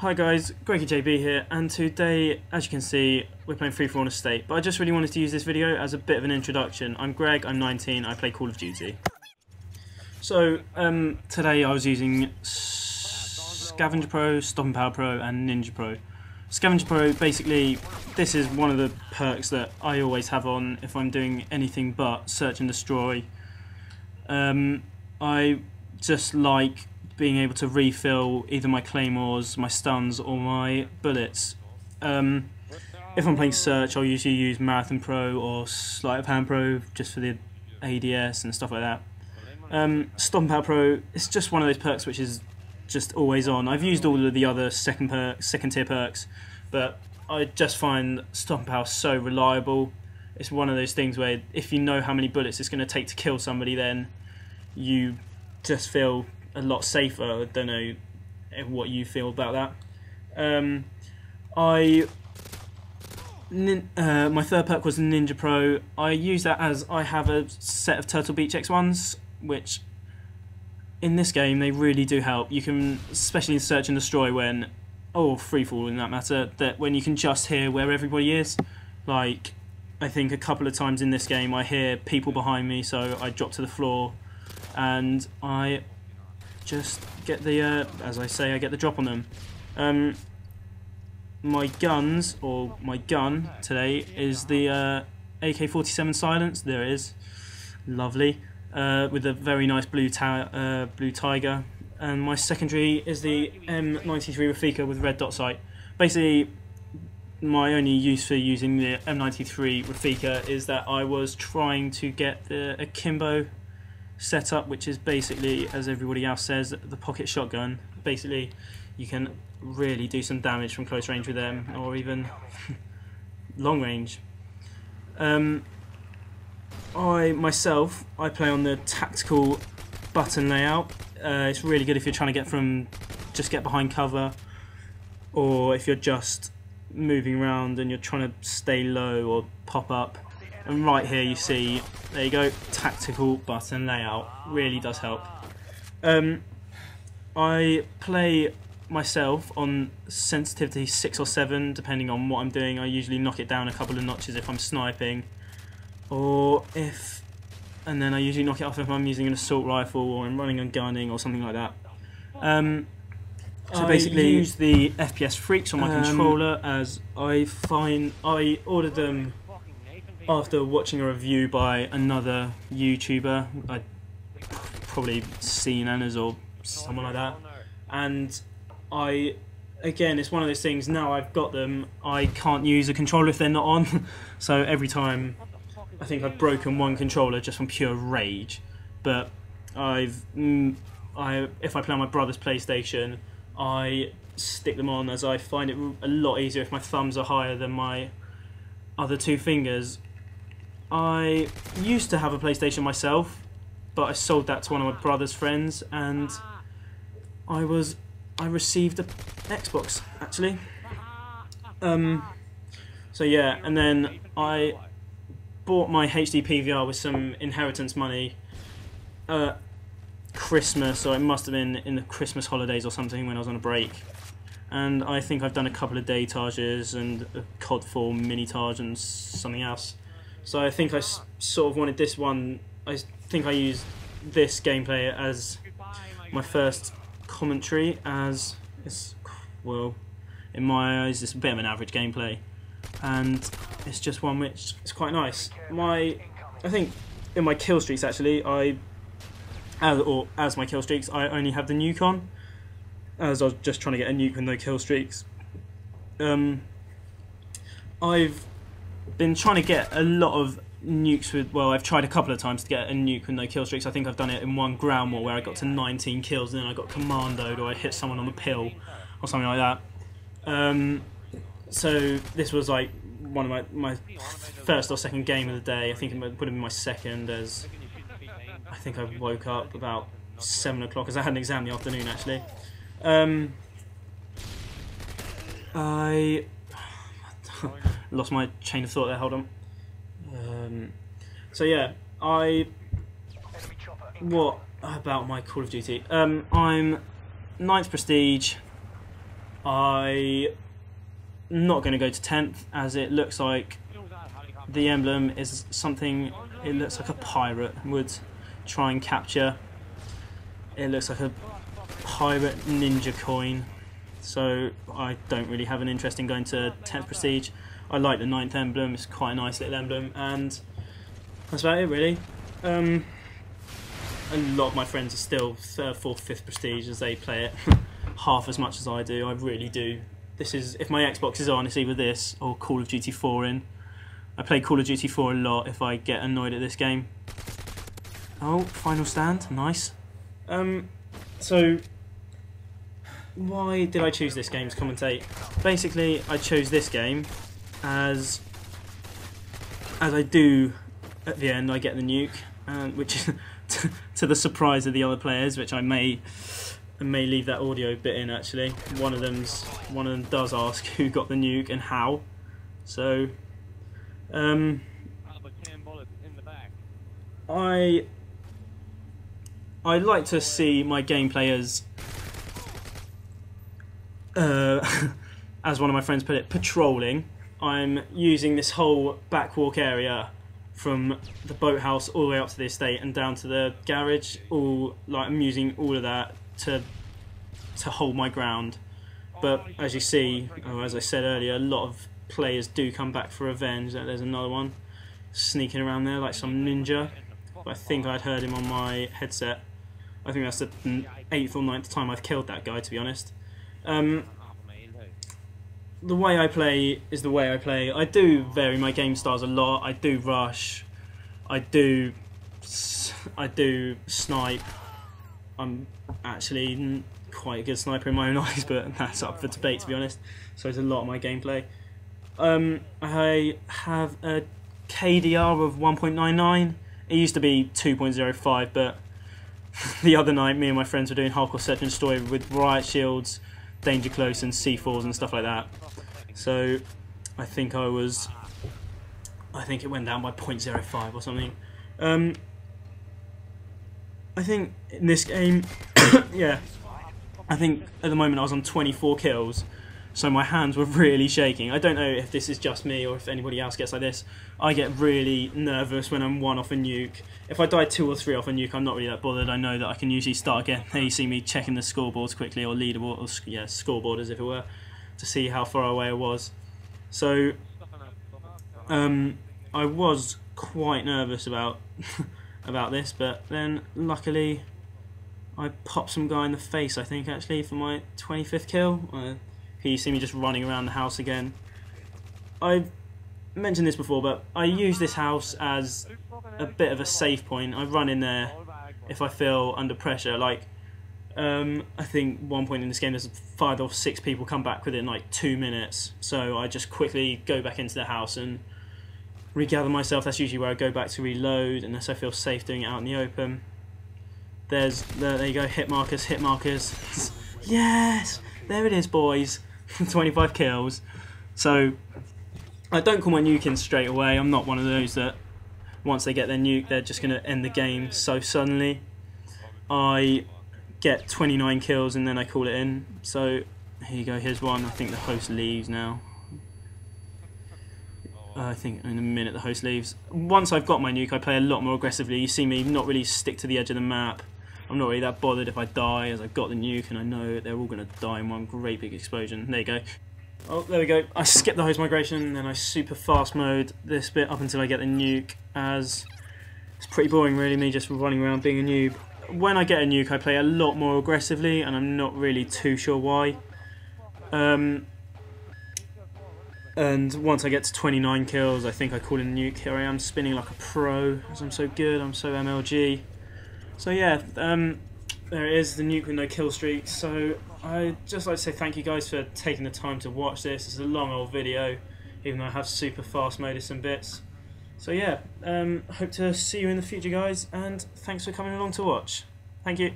Hi guys, GreggyJB here, and today, as you can see, we're playing Free For All Estate, but I just really wanted to use this video as a bit of an introduction. I'm Greg, I'm 19, I play Call of Duty. So, today I was using Scavenger Pro, Stopping Power Pro, and Ninja Pro. Scavenger Pro, basically, this is one of the perks that I always have on if I'm doing anything but search and destroy. I just like being able to refill either my claymores, my stuns, or my bullets. If I'm playing search, I'll usually use Marathon Pro or Sleight of Hand Pro just for the ADS and stuff like that. Stopping Power Pro, it's just one of those perks which is just always on. I've used all of the other second tier perks, but I just find Stopping Power so reliable. It's one of those things where if you know how many bullets it's going to take to kill somebody, then you just feel a lot safer. I don't know what you feel about that. My third perk was Ninja Pro. I use that as I have a set of Turtle Beach X1s, which in this game they really do help. You can, especially in Search and Destroy, when, or Freefall in that matter, that when you can just hear where everybody is. Like, I think a couple of times in this game I hear people behind me, so I drop to the floor and I just get the, as I say, I get the drop on them. My guns, or my gun today, is the AK-47 Silence. There it is, lovely, with a very nice blue tiger. And my secondary is the M93 Rafika with red dot sight. Basically, my only use for using the M93 Rafika is that I was trying to get the akimbo setup, which is basically, as everybody else says, the pocket shotgun. Basically, you can really do some damage from close range with them, or even long range. I play on the tactical button layout. It's really good if you're trying to get behind cover, or if you're just moving around and you're trying to stay low or pop up. And right here you see, there you go, tactical button layout. Really does help. I play myself on sensitivity 6 or 7, depending on what I'm doing. I usually knock it down a couple of notches if I'm sniping, and then I usually knock it off if I'm using an assault rifle or I'm running and gunning or something like that. So basically, I use the FPS Freaks on my controller, as I ordered them after watching a review by another YouTuber. I'd probably seen Anna's or someone like that, and again, it's one of those things, now I've got them, I can't use a controller if they're not on. So every time, I think I've broken one controller just from pure rage. But if I play on my brother's PlayStation, I stick them on, as I find it a lot easier if my thumbs are higher than my other two fingers. I used to have a PlayStation myself, but I sold that to one of my brother's friends, and I received an Xbox, actually. So yeah, and then I bought my HD PVR with some inheritance money Christmas, so it must have been in the Christmas holidays or something when I was on a break. And I think I've done a couple of day tages and a COD 4 mini taj and something else. So I think I sort of wanted this one. I think I used this gameplay as my first commentary, as it's, well, in my eyes, it's a bit of an average gameplay, and it's just one which is quite nice. I think in my Killstreaks, actually, as my Killstreaks, I only have the Nuke on, as I was just trying to get a nuke with no Killstreaks. I've been trying to get a lot of nukes with, well, I've tried a couple of times to get a nuke with no Killstreaks. I think I've done it in one ground war where I got to 19 kills and then I got commandoed, or I hit someone on the pill or something like that. So this was like one of my first or second game of the day. I think it would have been my second, as I think I woke up about 7 o'clock, as I had an exam in the afternoon, actually. I lost my chain of thought there, hold on. So yeah, what about my Call of Duty? I'm 9th Prestige, I'm not going to go to 10th, as it looks like the emblem is something, it looks like a pirate would try and capture. It looks like a pirate ninja coin, so I don't really have an interest in going to 10th prestige. I like the 9th emblem, it's quite a nice little emblem, and that's about it really. A lot of my friends are still 3rd, 4th, 5th prestige as they play it half as much as I do. I really do. This is, if my Xbox is on, it's either this or Call of Duty 4 in. I play Call of Duty 4 a lot if I get annoyed at this game. Oh, final stand, nice. So why did I choose this game to commentate? Basically, I chose this game as I do at the end. I get the nuke, which to the surprise of the other players, which I may leave that audio bit in actually. One of them does ask who got the nuke and how. So I like to see my gameplay as one of my friends put it, patrolling. I'm using this whole backwalk area from the boathouse all the way up to the estate and down to the garage. I'm using all of that to hold my ground. But as you see, or as I said earlier, a lot of players do come back for revenge. There's another one sneaking around there like some ninja. But I think I'd heard him on my headset. I think that's the 8th or 9th time I've killed that guy, to be honest. The way I play is the way I play. I do vary my game styles a lot. I do rush. I do snipe. I'm actually quite a good sniper in my own eyes, but that's up for debate, to be honest. So it's a lot of my gameplay. I have a KDR of 1.99. It used to be 2.05, but the other night me and my friends were doing hardcore search and destroy with riot shields, danger close and C4s and stuff like that. So I think it went down by 0.05 or something. I think in this game, yeah, I think at the moment I was on 24 kills, so my hands were really shaking. I don't know if this is just me or if anybody else gets like this. I get really nervous when I'm 1 off a nuke. If I die 2 or 3 off a nuke, I'm not really that bothered. I know that I can usually start again. There you see me checking the scoreboards quickly, or leaderboard, or yeah, scoreboard as if it were, to see how far away I was. So I was quite nervous about about this, but then luckily I popped some guy in the face, I think, actually, for my 25th kill. Here you see me just running around the house again. I've mentioned this before, but I use this house as a bit of a safe point. I run in there if I feel under pressure. Like, I think one point in this game there's 5 or 6 people come back within like 2 minutes, so I just quickly go back into the house and regather myself. That's usually where I go back to reload, unless I feel safe doing it out in the open. There you go, hit markers, hit markers. Yes, there it is, boys. 25 kills. So I don't call my nuke in straight away. I'm not one of those that once they get their nuke they're just going to end the game so suddenly. I get 29 kills and then I call it in. So here you go, here's one. I think the host leaves now. I think in a minute the host leaves. Once I've got my nuke I play a lot more aggressively. You see me not really stick to the edge of the map. I'm not really that bothered if I die, as I've got the nuke and I know they're all going to die in one great big explosion. There you go. Oh, there we go. I skip the host migration and then I super fast mode this bit up until I get the nuke, as it's pretty boring really, me just running around being a noob. When I get a nuke I play a lot more aggressively and I'm not really too sure why. And once I get to 29 kills I think I call in the nuke. Here I am spinning like a pro, as I'm so good, I'm so MLG. So yeah, there it is, the nuke with no kill streaks. So I'd just like to say thank you guys for taking the time to watch this. It's a long old video, even though I have super fast moded some bits. So yeah, hope to see you in the future guys, and thanks for coming along to watch. Thank you.